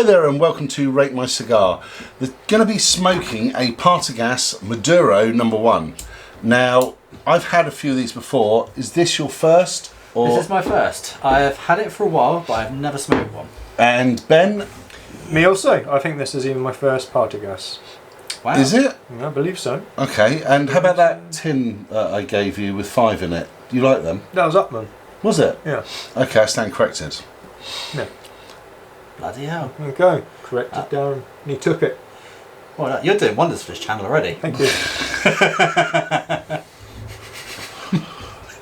there and welcome to Rate My Cigar. We're going to be smoking a Partagas Maduro No.1. Now, I've had a few of these before. Is this your first? Or... This is my first. I've had it for a while, but I've never smoked one. And Ben? Me also. I think this is even my first Partagas. Wow. Is it? Yeah, I believe so. Okay, and how about that tin I gave you with 5 in it? Do you like them? That was Upman. Was it? Yeah. Okay, I stand corrected. Yeah. Bloody hell. Okay. Corrected down. And he took it. Well, you're doing wonders for this channel already. Thank you.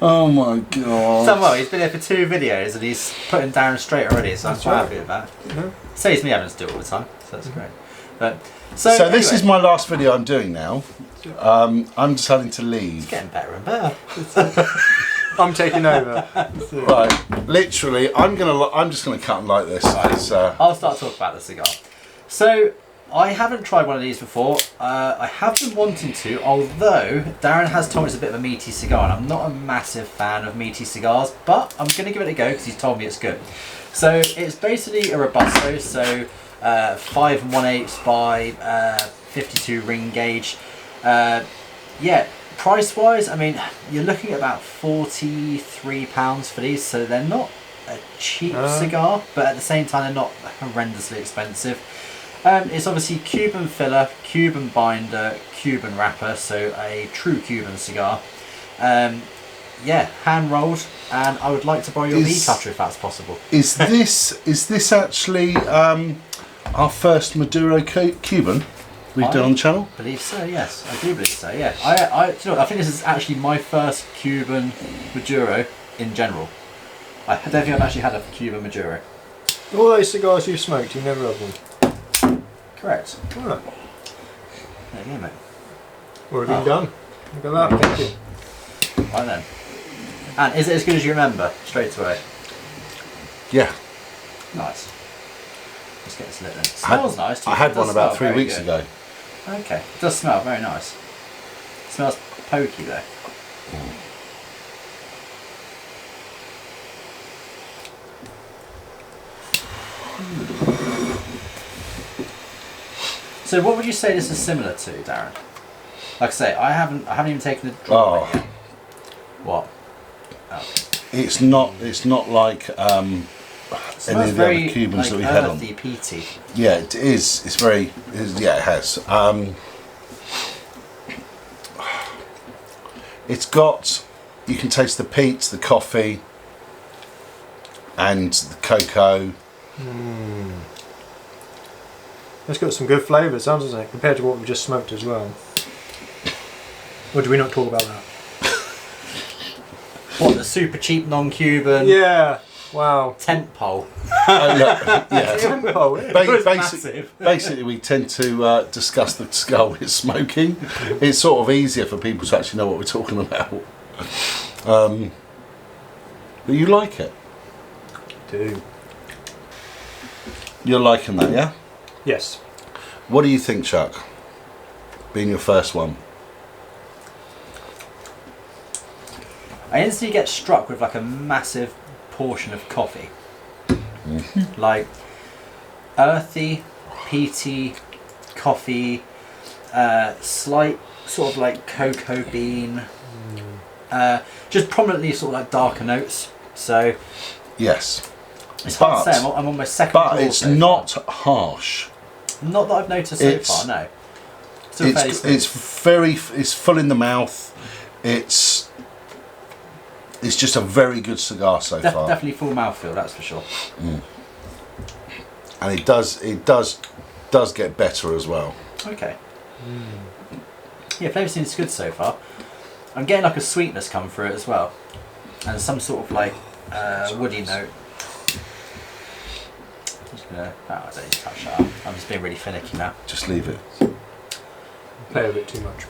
Oh my god. So well, he's been here for 2 videos and he's putting down straight already, so I'm quite happy with that. Saves me having to do it all the time, so that's great. But so anyway, this is my last video I'm doing now. I'm deciding to leave. It's getting better and better. I'm taking over. Right, literally, I'm just gonna cut and like this. I'll start talking about the cigar. So I haven't tried one of these before. I have been wanting to, although Darren has told me it's a bit of a meaty cigar, and I'm not a massive fan of meaty cigars, but I'm going to give it a go because he's told me it's good. So it's basically a Robusto, so 5 1/8 by 52 ring gauge. Yeah, price wise, I mean, you're looking at about £43 for these, so they're not a cheap cigar, but at the same time they're not horrendously expensive. It's obviously Cuban filler, Cuban binder, Cuban wrapper, so a true Cuban cigar. Yeah, hand rolled, and I would like to borrow your V cutter if that's possible. Is this actually our first Maduro Cuban we've done on the channel? I believe so, yes. I do believe so, yeah. I think this is actually my first Cuban Maduro in general. I don't think I've actually had a Cuban Maduro. All those cigars you've smoked, you never had one. Correct. Oh. There you go, mate. Already done. Look at that, thank you. Right then. And is it as good as you remember, straight away? Yeah. Nice. Let's get this lit then. It smells nice. I had one about 3 weeks ago. Okay. It does smell very nice. It smells pokey though. So what would you say this is similar to, Darren? Like I say, I haven't even taken a drop yet. What? Oh. It's not like any of the other Cubans that we had on. Peaty. Yeah, it is. It's very. Yeah, it has. It's got. You can taste the peat, the coffee, and the cocoa. It's got some good flavours, hasn't it? Compared to what we just smoked as well. Or did we not talk about that? What, the super cheap non-Cuban? Yeah. Wow. Tent pole. Yeah. Tent pole, yeah. Basically, we tend to discuss the cigar we're smoking. It's sort of easier for people to actually know what we're talking about. But you like it? I do. You're liking that, yeah? Yes. What do you think, Chuck? Being your first one. I instantly get struck with like a massive portion of coffee. Like earthy, peaty, coffee, slight sort of like cocoa bean, just prominently sort of like darker notes. So yes, it's hard to say. I'm on my second. But it's not harsh. Not that I've noticed so far. No. It's full in the mouth. It's just a very good cigar so far. Definitely full mouthfeel, that's for sure. And it does get better as well. Okay. Yeah, flavour seems good so far. I'm getting like a sweetness come through it as well, and some sort of like woody note. I don't need to touch that up. I'm just being really finicky now. Just leave it. Play a bit too much.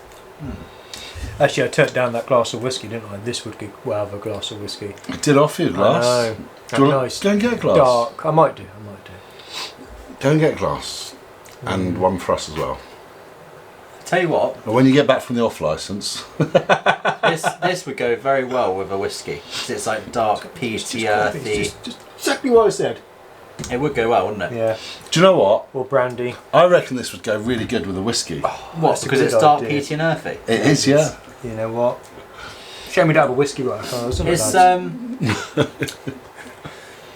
Actually, I turned down that glass of whiskey, didn't I? This would be well of a glass of whiskey. I did offer you a glass. I know. Do you want to go and get a glass? Dark. I might do. Go and get a glass. And one for us as well. Tell you what. And when you get back from the off licence. this would go very well with a whiskey. Because it's like dark, peaty, earthy. Just exactly what I said. It would go well, wouldn't it? Yeah. Do you know what? Or brandy. I reckon this would go really good with a whiskey. What? That's a Because good it's dark, idea. peaty, and earthy. It is, yeah. You know what? Shame we don't have a whiskey right now, isn't it? It's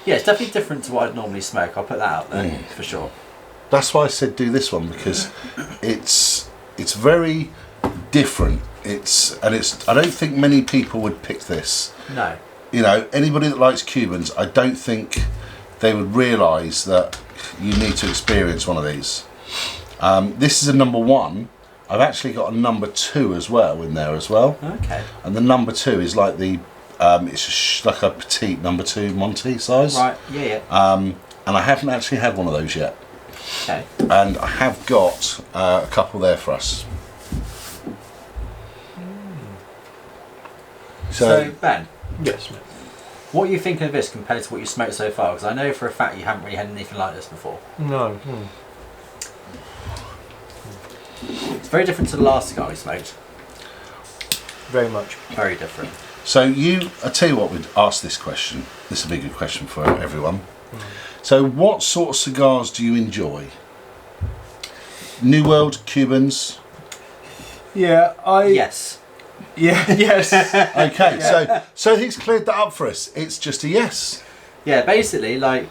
yeah, it's definitely different to what I'd normally smoke. I'll put that out there for sure. That's why I said do this one, because it's very different. I don't think many people would pick this. No. You know, anybody that likes Cubans, I don't think they would realise that you need to experience one of these. This is a number 1. I've actually got a number 2 as well in there as well. Okay. And the number 2 is like the it's like a petite number 2 Monty size. Right. Yeah. And I haven't actually had one of those yet. Okay. And I have got a couple there for us. So Ben, Yes, mate. what are you thinking of this compared to what you smoked so far? Because I know for a fact you haven't really had anything like this before. No. It's very different to the last cigar we smoked. Very much. Very different. So I tell you what, we'd ask this question. This is a big good question for everyone. So what sort of cigars do you enjoy? New World, Cubans? Yeah, Yes. Yeah, yes. Okay, so he's cleared that up for us. It's just a yes. Yeah, basically, like,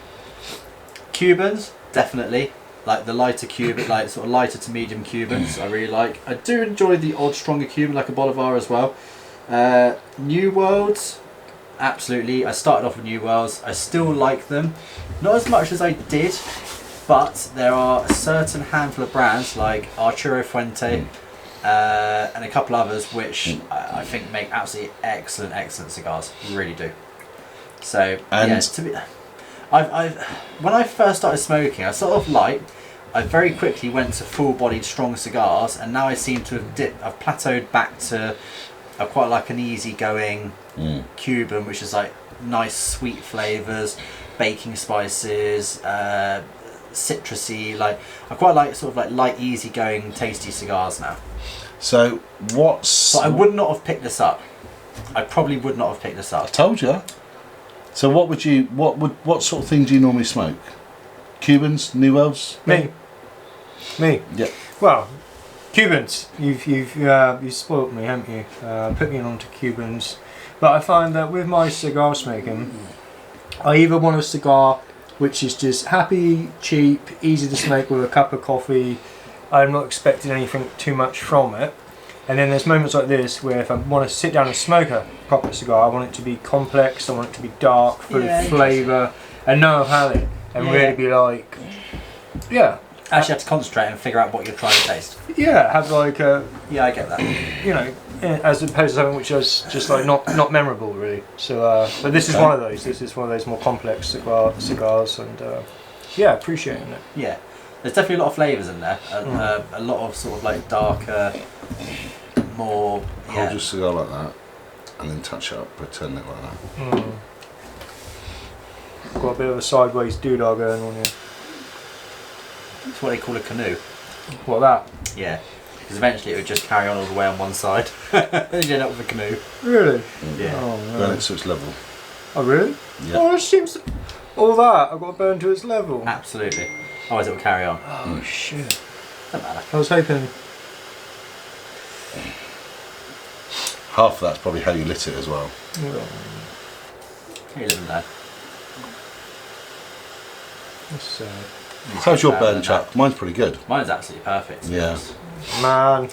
Cubans, definitely. Like the lighter Cuban, like sort of lighter to medium Cubans, I really like. I do enjoy the odd stronger Cuban, like a Bolivar as well. New Worlds, absolutely. I started off with New Worlds. I still like them. Not as much as I did, but there are a certain handful of brands like Arturo Fuente and a couple others which I think make absolutely excellent cigars. Really do. So, and yeah, to be... when I first started smoking, I very quickly went to full-bodied strong cigars, and now I seem to have I've plateaued back to I quite like an easy-going Cuban, which is like nice sweet flavours, baking spices, citrusy. Like I quite like sort of like light, easy-going, tasty cigars now. So But I would not have picked this up. I probably would not have picked this I up. told you. So what sort of thing do you normally smoke? Cubans, New Worlds? Me. Yeah. Well, Cubans. You've spoilt me, haven't you? Put me on to Cubans. But I find that with my cigar smoking, I either want a cigar which is just happy, cheap, easy to smoke with a cup of coffee. I'm not expecting anything too much from it. And then there's moments like this where if I want to sit down and smoke a proper cigar, I want it to be complex, I want it to be dark, full of flavour, and know I've had it, and really be like, Actually have to concentrate and figure out what you're trying to taste. yeah, have like a, Yeah, I get that. you know, as opposed to something which is just like not memorable really. So, but this is one of those. This is one of those more complex cigars, and appreciating it. Yeah. There's definitely a lot of flavours in there. A lot of sort of like darker, more... Hold your cigar like that and then touch it up, pretend it like that. Got a bit of a sideways doodah going on here. It's what they call a canoe. What, that? Yeah. Because eventually it would just carry on all the way on one side. And you end up with a canoe. Really? Yeah. Oh, Burn no. it so it's level. Oh really? Yeah. Oh, it seems all that I've got to burn to its level. Absolutely. Otherwise it will carry on. Oh shit! Doesn't matter. I was hoping. Half of that's probably how you lit it as well. You live and learn. That's sad. How's your burn, Chuck? Mine's pretty good. Mine's absolutely perfect. Yeah. Man.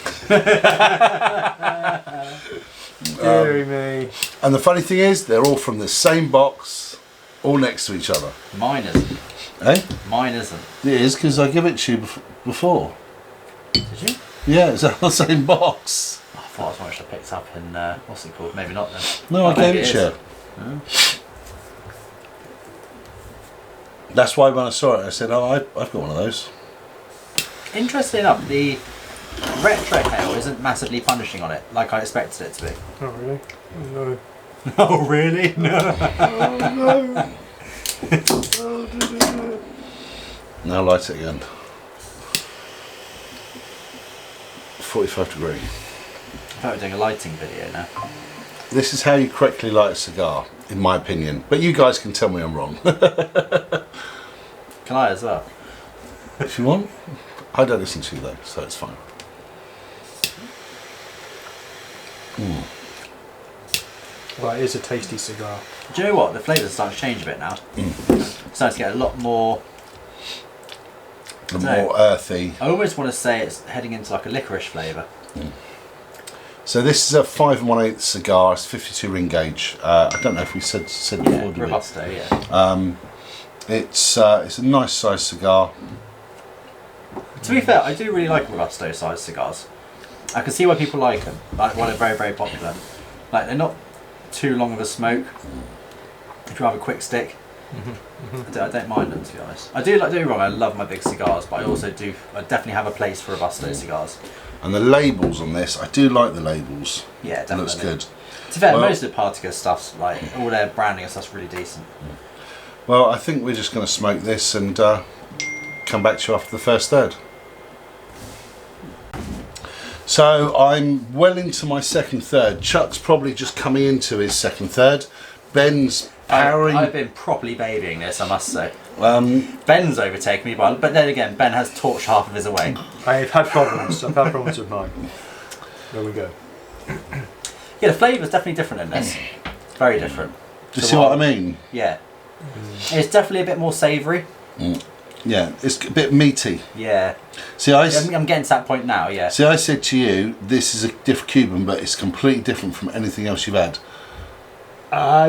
Deary me. And the funny thing is, they're all from the same box, all next to each other. Mine isn't. Eh? Mine isn't. It is, because I give it to you before. Did you? Yeah, it's out of the same box. Oh, I thought it was one which I picked up in, what's it called? Maybe not then. No, Oh, I gave maybe it it to you. is. Oh. That's why when I saw it, I said, oh, I've got one of those. Interestingly enough, the retrohale isn't massively punishing on it, like I expected it to be. Oh really? Oh no. Oh, really? No. Oh no. Oh, Now light it again. 45 degree. I thought we were doing a lighting video now. This is how you correctly light a cigar, in my opinion. But you guys can tell me I'm wrong. Can I as well? If you want. I don't listen to you though, so it's fine. Well, it is a tasty cigar. Do you know what? The flavours are starting to change a bit now. Starting to get a lot more. The more earthy. I almost want to say it's heading into like a licorice flavour. So this is a 5 1/8 cigar. It's 52 ring gauge. I don't know if we said before. Did we? Robusto, yeah. It's a nice size cigar. To be fair, I do really like Robusto sized cigars. I can see why people like them. Like why they're very, very popular. Like they're not too long of a smoke. If you have a quick stick, I don't mind them, to be honest. I do like. Don't get me wrong. I love my big cigars, but I also do. I definitely have a place for Robusto cigars. And the labels on this, I do like the labels. Yeah, It definitely. looks good. To be fair, Well- most of the Partagas stuff's like all their branding and stuff's really decent. Well, I think we're just going to smoke this and come back to you after the first third. So I'm well into my second third. Chuck's probably just coming into his second third. Ben's powering. I've been properly babying this, I must say. Ben's overtaken me, but then again, Ben has torched half of his away. I've had problems. I've had problems with mine. There we go. Yeah, the flavour's definitely different in this. Very different. Do you see what I mean? Yeah. It's definitely a bit more savoury. Yeah, it's a bit meaty. Yeah. See, I I'm getting to that point now, yeah. See, I said to you, this is a different Cuban, but it's completely different from anything else you've had.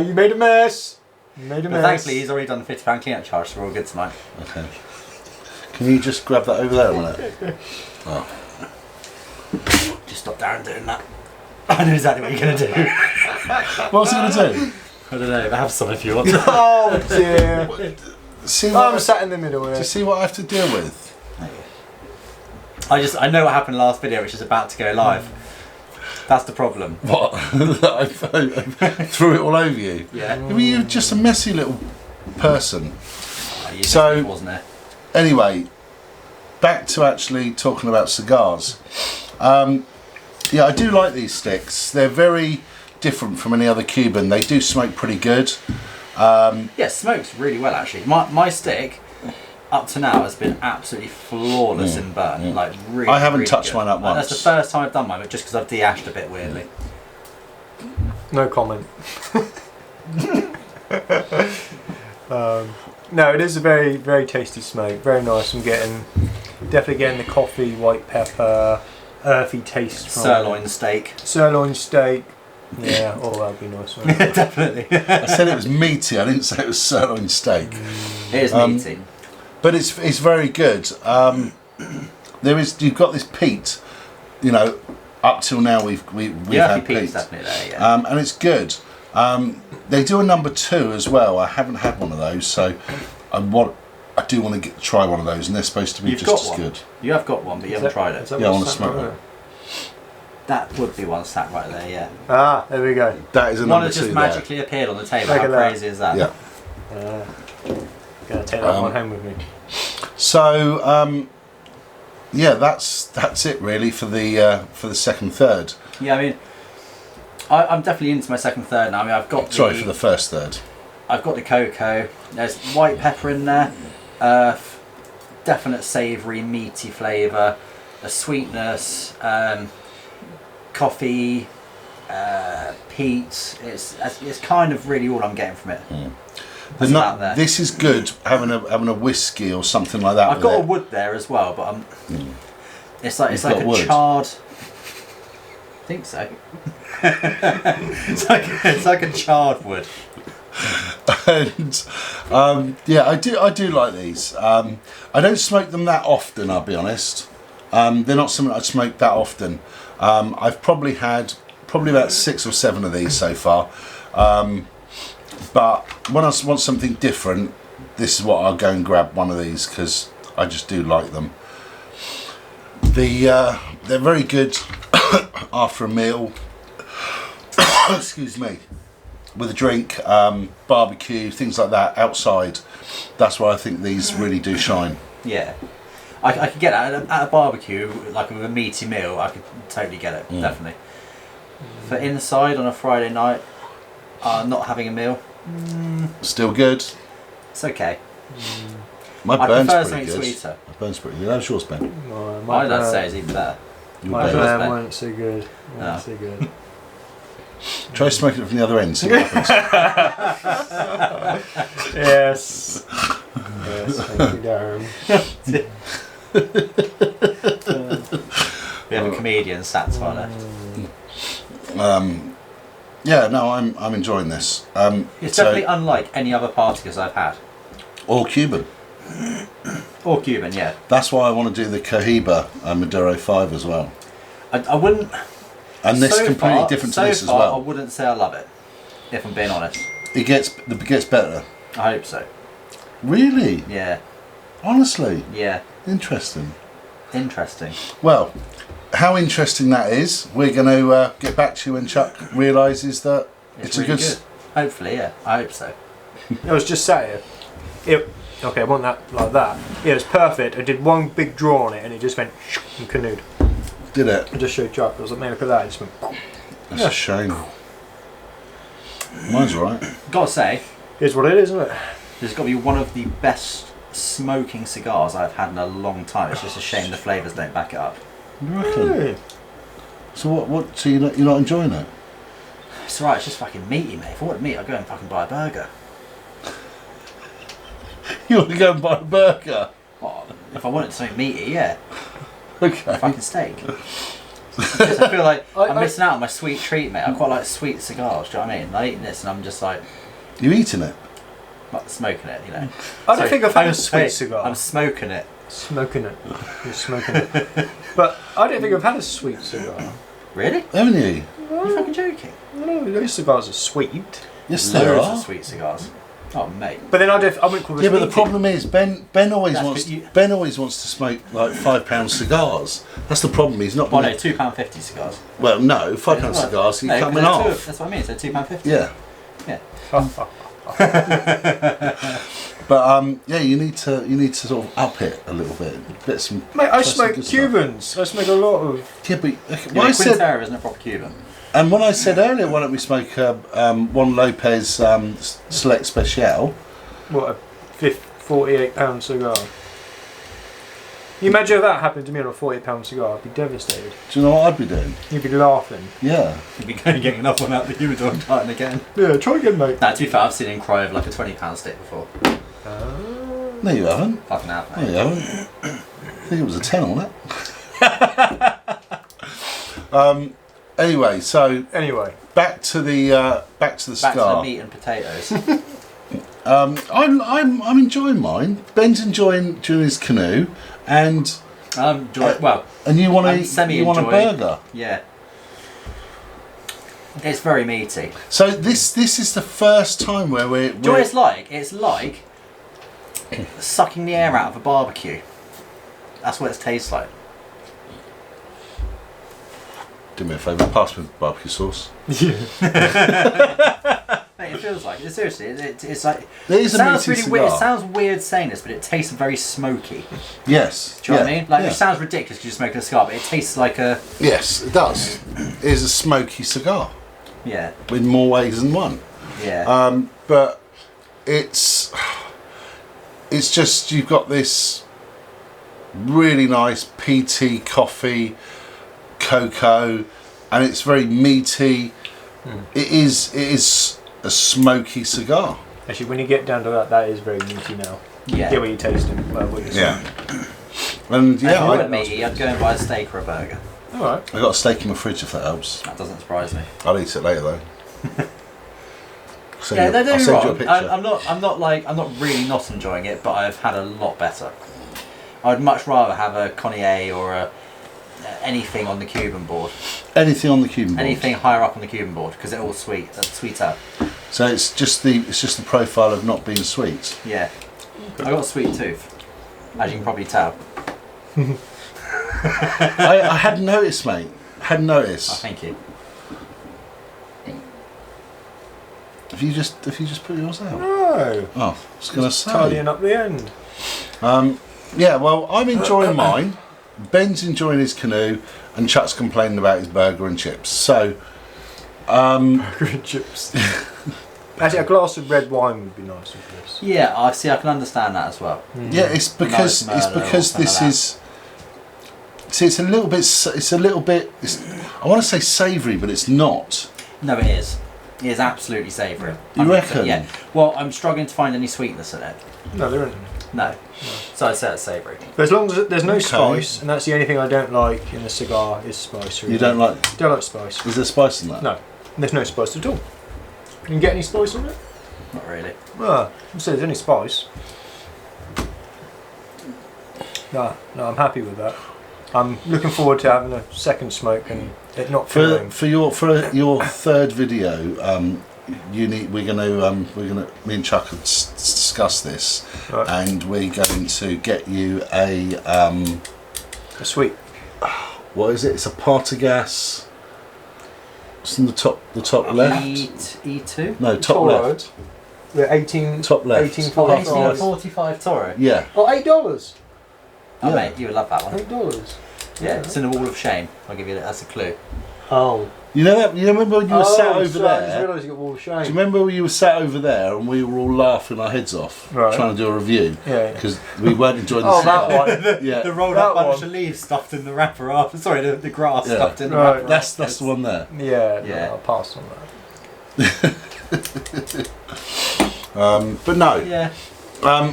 You made a mess. You made a But mess. thankfully, he's already done the £50 clean-up charge, so we're all good tonight. Okay. Can you just grab that over there a minute? Oh. Just stop Darren doing that. I know exactly what you're going to do. What's it going to do? I don't know, but have some if you want. Oh dear. See what, I'm sat in the middle do you here. see what I have to deal with? I know what happened last video, which is about to go live. That's the problem. What? I threw it all over you? Yeah. I mean, you're just a messy little person. So, wasn't there? Anyway, back to actually talking about cigars. Yeah, I do like these sticks. They're very different from any other Cuban. They do smoke pretty good. Yeah, smokes really well actually. My stick up to now has been absolutely flawless in burn. Like really. I haven't really touched good. mine up Like, once. that's the first time I've done mine, but just because I've de-ashed a bit weirdly. No comment. No, it is a very, very tasty smoke. Very nice. I'm definitely getting the coffee, white pepper, earthy taste from Sirloin steak. Sirloin steak. Yeah, oh that'd be nice. Wouldn't it? Definitely. I said it was meaty. I didn't say it was sirloin steak. It is meaty. But it's very good. You've got this peat. You know, up till now we've had peat, definitely there. Yeah. and it's good. They do a number 2 as well. I haven't had one of those, so I do want to try one of those, and they're supposed to be You've just got as one. good. You have got one, but you haven't tried Is it. that Yeah, I what's want to sat smoke right one. there? That would be one sat right there. Yeah. Ah, there we go. That is a One number that 2 just there. magically appeared on the table. Look How at that. crazy is that? Yeah. Gonna take that one home with me. So yeah, that's it really for the second third. Yeah, I mean, I'm definitely into my second third now. I mean, I've got Sorry, for the first third. I've got the cocoa. There's white pepper in there. Definite savoury, meaty flavour. A sweetness. Coffee. Peat. It's kind of really all I'm getting from it. That's about there. This is good having a whiskey or something like that. I've with got a it. wood there as well, but it's like You've a got wood? charred. I think so. it's like a charred wood. And yeah, I do like these. I don't smoke them that often, I'll be honest. They're not something I smoke that often. I've probably had about 6 or 7 of these so far. But when I want something different, this is what I'll go and grab one of these, because I just do like them. They're very good after a meal. Excuse me. With a drink, barbecue, things like that, outside. That's where I think these really do shine. Yeah. I could get that at a barbecue, like with a meaty meal. I could totally get it, definitely. For inside on a Friday night, not having a meal, Still good. it's okay. My I burn's prefer pretty something good. sweeter. My burn's pretty good. How's yours, Ben? I'd like to say it's even better. Your My burn. burn Ben. wasn't so good. Wasn't so good. Try smoking it from the other end. See what happens. Yes. Yes, thank you, Darren. We have a comedian sat to our left. Yeah, no, I'm enjoying this. It's so- definitely unlike any other Partagas I've had. or Cuban. Or Cuban, yeah. That's why I want to do the Cohiba Maduro 5 as well. I wouldn't. And this so completely far, different to so this as far, I well. wouldn't say I love it, if I'm being honest. It gets better. I hope so. Really? Yeah, Honestly? yeah. Interesting. Interesting. Well, how interesting that is, we're going to get back to you when Chuck realises that it's really a good... good. Hopefully, yeah. I hope so. I was just sat here. Okay, I want that like that. Yeah, it's perfect. I did one big draw on it and it just went and canoed. Did it? I just showed Chuck. I was like, man, look at that. It just went. That's a shame. Mine's alright. Gotta say, Here's what it is, isn't it? this has got to be one of the best smoking cigars I've had in a long time. It's just a shame the flavours don't back it up. You reckon? Hey. So what? So you're not enjoying it? It's alright, it's just fucking meaty, mate. If I wanted meat, I'd go and fucking buy a burger. You want to go and buy a burger? Well, if I wanted something meaty, yeah. Okay. Fucking steak. Just, I feel like I'm I- missing out on my sweet treat, mate. I quite like sweet cigars, do you know what I mean? I'm eating this and I'm just like You eating it? smoking it, you know. I don't think I've had a I'm- sweet hey, cigar. I'm smoking it. Smoking it. You're smoking it. But I don't think I've had a sweet cigar. Really? Haven't you? Are you fucking joking? I don't know, those cigars are sweet. Yes, there Loads are. of sweet cigars. Oh, mate. But then I wouldn't call this Yeah, but the meaty. problem is Ben always That's wants what you- Ben always wants to smoke like £5 cigars. That's the problem. He's not. Oh no, £2.50 cigars. Well, no, £5 Well, cigars. You no, cut them in 'cause they're half. That's what I mean. So £2.50. Yeah, Yeah. but yeah, you need to sort of up it a little bit. Get some. Mate, I try some smoke good stuff. Cubans. I smoke a lot of. Yeah, but Yeah, when I said Quintero isn't a proper Cuban. and when I said earlier, why don't we smoke one Lopez Select Special? What, a £48 cigar? You imagine if that happened to me on a £48 cigar, I'd be devastated. Do you know what I'd be doing? You'd be laughing. Yeah. You'd be going getting another one out the humidor and starting again. Yeah, try again, mate. Nah, to be fair, I've seen him cry over like a £20 stick before. No, you haven't. Fucking out, No, mate. you haven't. I think it was a 10 on it. Anyway, so Anyway, back to the Back to the cigar. meat and potatoes. I'm enjoying mine. Ben's enjoying his canoe, and Well, you want I'm you want a semi-enjoying. burger. yeah. It's very meaty. So this is the first time where we're. Do you know what it's like? It's like sucking the air out of a barbecue. That's what it tastes like. Do me a favour, pass me the barbecue sauce. Mate, it feels like it. Seriously, it's like. It is a sounds meaty really weird. It cigar. sounds weird saying this, but it tastes very smoky. Yes. Do you know what I mean? Like yeah. it sounds ridiculous because you're smoking a cigar, but it tastes like a Yes, it does. It is a smoky cigar yeah, in more ways than one. yeah. But it's just you've got this really nice PT coffee, cocoa, and it's very meaty. It is a smoky cigar. actually, when you get down to that, that is very meaty now. Yeah. Get what you're tasting. What you're saying. And If yeah, you I wanted meaty, I'd go and buy a steak or a burger. Alright. got a steak in my fridge if that helps. That doesn't surprise me. I'll eat it later though. Yeah, don't I'll get me send you a wrong. picture. I'm not really not enjoying it, but I've had a lot better. I'd much rather have a Connier or a anything on the Cuban board. Anything on the Cuban board. Anything higher up on the Cuban board because they're all sweet. That's sweeter. So it's just the profile of not being sweet. Yeah. I got a sweet tooth, as you can probably tell. I hadn't noticed, mate. Hadn't Oh, noticed. thank you. Have you just put yours out? No. Oh, I was going to say. Tidying up the end. Yeah, well, I'm enjoying mine. Ben's enjoying his canoe, and Chuck's complaining about his burger and chips. So, Burger and chips. Actually, a glass of red wine would be nice with this. Yeah, I see. I can understand that as well. Yeah, it's because this is. See, it's a little bit. I want to say savoury, but it's not. No, it is. It is absolutely savoury. You reckon? Yeah. Well, I'm struggling to find any sweetness in it. No, there isn't. No. So I'd say it's savoury. But as long as there's no spice, and that's the only thing I don't like in a cigar is spice. Really. You don't like? Don't like spice. Is there spice in that? No, there's no spice at all. Can you get any spice on it? Not really. Ah, you said there's any spice. No, I'm happy with that. I'm looking forward to having a second smoke and it not filling. For your third video. We're gonna me and Chuck will discuss this, Right. and we're going to get you a sweet. what is it? It's a Partagas. It's in the top left. E2? No, top Toro. left. The 18. Top left. 1845. 1845 Toro. Yeah. Oh, $8. Oh, Yeah. mate, you would love that one. $8. Yeah, it's in the Wall of Shame. I'll give you that as a clue. Oh. You know that? You remember when you were sat over sorry, I just there? realised you got Wall of Shame. Do you remember when you were sat over there and we were all laughing our heads off, Right. trying to do a review? Yeah. Because we weren't enjoying the Oh, cigar. that one. Yeah. The rolled That up bunch one. of leaves stuffed in the wrapper after. Sorry, the grass Yeah. stuffed in the Right. wrapper. That's the one there. Yeah. Yeah. No, I'll pass on that. But no, Yeah.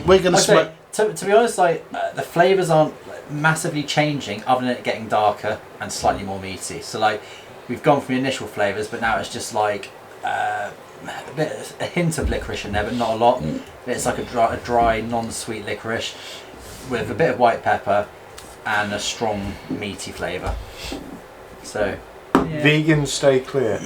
we're going to smoke. To be honest, like the flavours aren't massively changing, other than it getting darker and slightly more meaty. So like we've gone from the initial flavours, but now it's just like a hint of licorice in there, but not a lot. It's like a dry, non-sweet licorice with a bit of white pepper and a strong meaty flavour. So yeah. Vegans stay clear.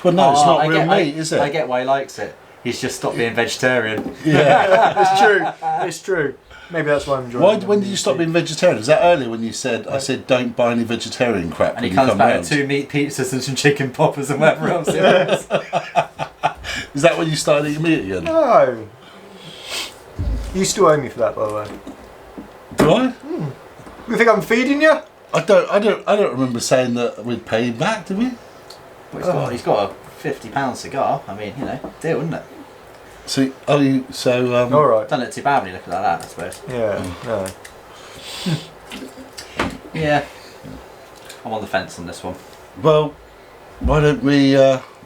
Well, no, it's not I real get- meat, is it? I get why he likes it. He's just stopped being vegetarian. Yeah. It's true. It's true. Maybe that's why I'm enjoying it. When did you stop being vegetarian? Was that earlier when you said, I said, don't buy any vegetarian crap And when he you comes come back round? with 2 meat pizzas and some chicken poppers and whatever else it was. Is that when you started eating meat again? No. You still owe me for that, by the way. Do I? You think I'm feeding you? I don't remember saying that we'd pay him back, did we? Well, he's got a £50 cigar. I mean, deal, wouldn't it? So, All right. Don't look too bad when you look at that, I suppose. Yeah. No. Yeah. I'm on the fence on this one. well, why don't we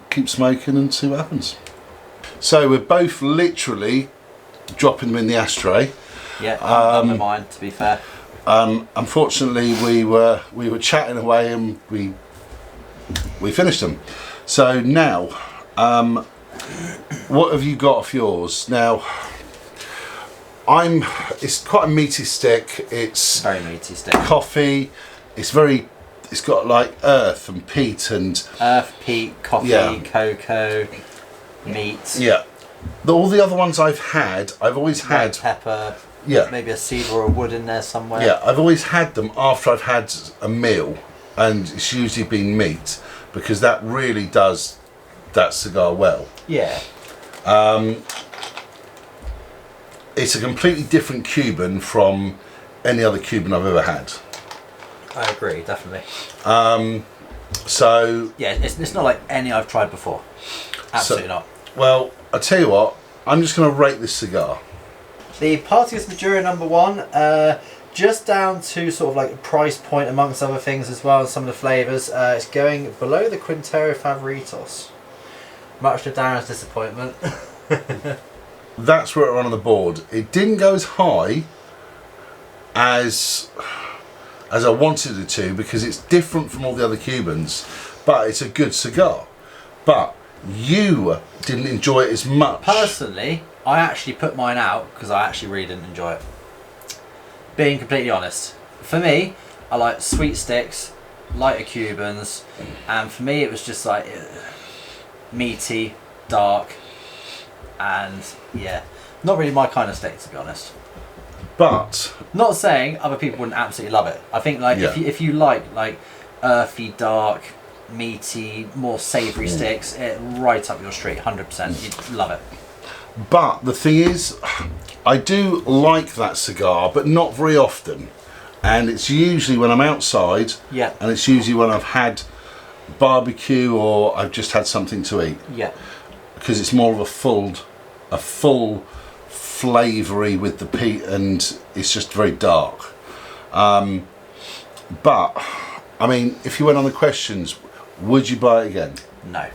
keep smoking and see what happens? So we're both literally dropping them in the ashtray. Yeah, I'm on mine, to be fair. Unfortunately, we were chatting away and we finished them. So now, what have you got off yours? Now, it's quite a meaty stick. It's Very meaty stick. coffee. It's got like earth and peat and Earth, peat, coffee, Yeah. cocoa, meat, yeah. All the other ones I've always red had. pepper, Yeah. maybe a cedar or a wood in there somewhere. Yeah, I've always had them after I've had a meal, and it's usually been meat because that really does that cigar well. Yeah. It's a completely different Cuban from any other Cuban I've ever had. I agree, definitely. So, Yeah, it's not like any I've tried before. Absolutely not. well, I tell you what, I'm just going to rate this cigar. The Partagas Maduro No.1, just down to sort of like price point amongst other things as well, and some of the flavours, it's going below the Quintero Favoritos. Much to Darren's disappointment. That's where it ran on the board. It didn't go as high as I wanted it to because it's different from all the other Cubans, but it's a good cigar. But you didn't enjoy it as much. Personally, I actually put mine out because I actually really didn't enjoy it. Being completely honest. For me, I like sweet sticks, lighter Cubans, and for me it was just like meaty, dark, and yeah, not really my kind of steak, to be honest. But Not saying other people wouldn't absolutely love it. I think like Yeah. if you like earthy, dark, meaty, more savoury sticks, it right up your street, 100%. You'd love it. But the thing is, I do like that cigar, but not very often. And it's usually when I'm outside, Yeah. and it's usually when I've had barbecue or I've just had something to eat. Yeah. because it's more of a full flavoury with the peat, and it's just very dark. But I mean, if you went on the questions, would you buy it again? No.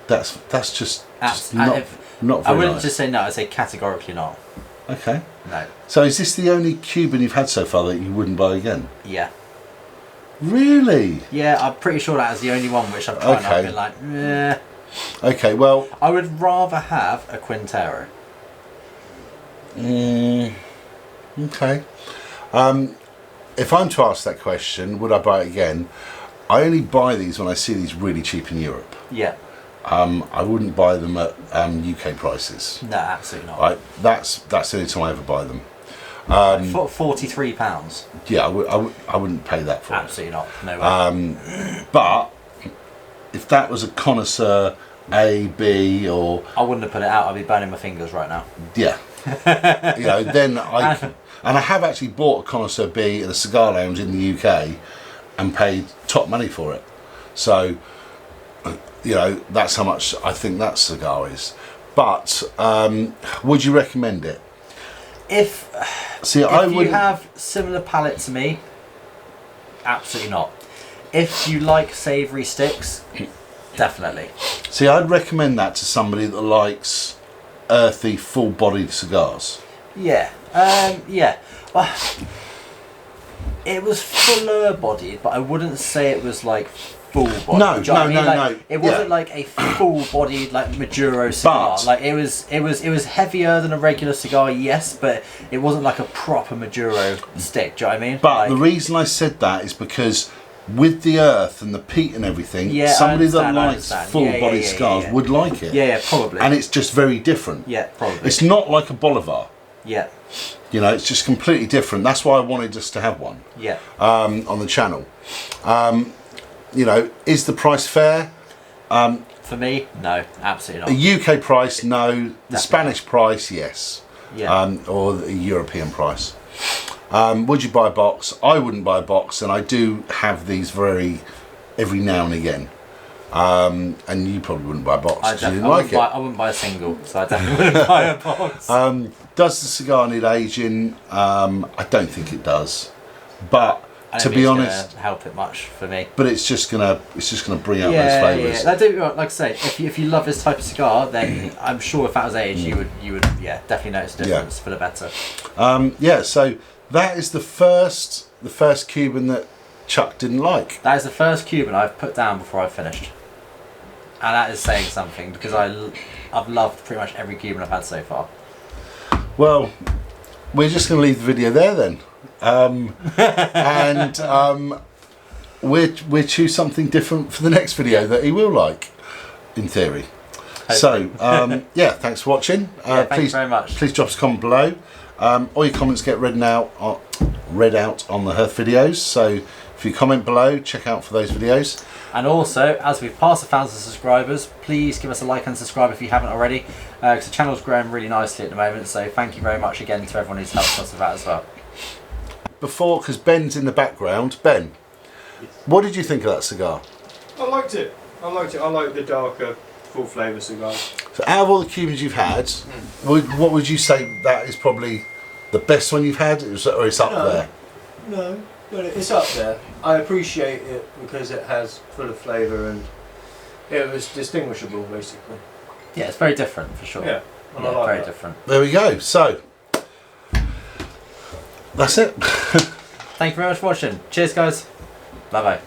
That's just not very I wouldn't nice. just say no. I'd say categorically not. Okay. No. So is this the only Cuban you've had so far that you wouldn't buy again? Yeah. Really? Yeah, I'm pretty sure that is the only one which I've tried and I've been like, eh. Okay, well... I would rather have a Quintero. Okay. If I'm to ask that question, would I buy it again? I only buy these when I see these really cheap in Europe. Yeah. I wouldn't buy them at UK prices. No, absolutely not. That's the only time I ever buy them. £43. Yeah, I wouldn't pay that for Absolutely not. No way. But if that was a connoisseur A, B, or... I wouldn't have put it out. I'd be burning my fingers right now. Yeah. You know, then and I have actually bought a connoisseur B at a cigar lounge in the UK and paid top money for it. So, you know, that's how much I think that cigar is. But would you recommend it? If you have similar palate to me, absolutely not. If you like savoury sticks, definitely. See, I'd recommend that to somebody that likes earthy, full-bodied cigars. Yeah. Yeah. Well, it was fuller bodied, but I wouldn't say it was like full bodied. No. It wasn't like a full bodied like Maduro cigar. But, like it was heavier than a regular cigar, yes, but it wasn't like a proper Maduro stick. Do you know what I mean? But the reason I said that is because with the earth and the peat and everything, yeah, somebody that likes full-bodied cigars would like it. Yeah, probably. And it's just very different. Yeah, probably. It's not like a Bolivar. Yeah. You know, it's just completely different. That's why I wanted us to have one. Yeah. On the channel. You know, is the price fair? For me, no, absolutely not. The UK price, no. The Definitely. Spanish price, yes. Yeah. Or the European price. Would you buy a box? I wouldn't buy a box, and I do have these every now and again. And you probably wouldn't buy a box because you didn't like it. I wouldn't buy a single, so I definitely wouldn't buy a box. Does the cigar need aging? I don't think it does, but to be honest, help it much for me. But it's just gonna bring out those flavours. Yeah. Like I say, if you love this type of cigar, then I'm sure if that was aged, you would definitely notice the difference for the better. So that is the first Cuban that Chuck didn't like. That is the first Cuban I've put down before I've finished, and that is saying something because I've loved pretty much every Cuban I've had so far. Well, we're just going to leave the video there then. We'll choose something different for the next video that he will like, in theory. Hopefully. So, thanks for watching. Thank you very much. Please drop us a comment below. All your comments get read out on the Hearth videos, so if you comment below, check out for those videos. And also, as we've passed 1,000 subscribers, please give us a like and subscribe if you haven't already, because the channel's growing really nicely at the moment, so thank you very much again to everyone who's helped us with that as well. Before, because Ben's in the background, Ben, what did you think of that cigar? I liked it. I like the darker, full flavour cigars. So out of all the Cubans you've had, what would you say that is probably the best one you've had, or it's up there? No, but it's up there. I appreciate it because it has full of flavour and it was distinguishable, basically. Yeah, it's very different for sure. Yeah, I like very different. There we go. So that's it. Thank you very much for watching. Cheers, guys. Bye bye.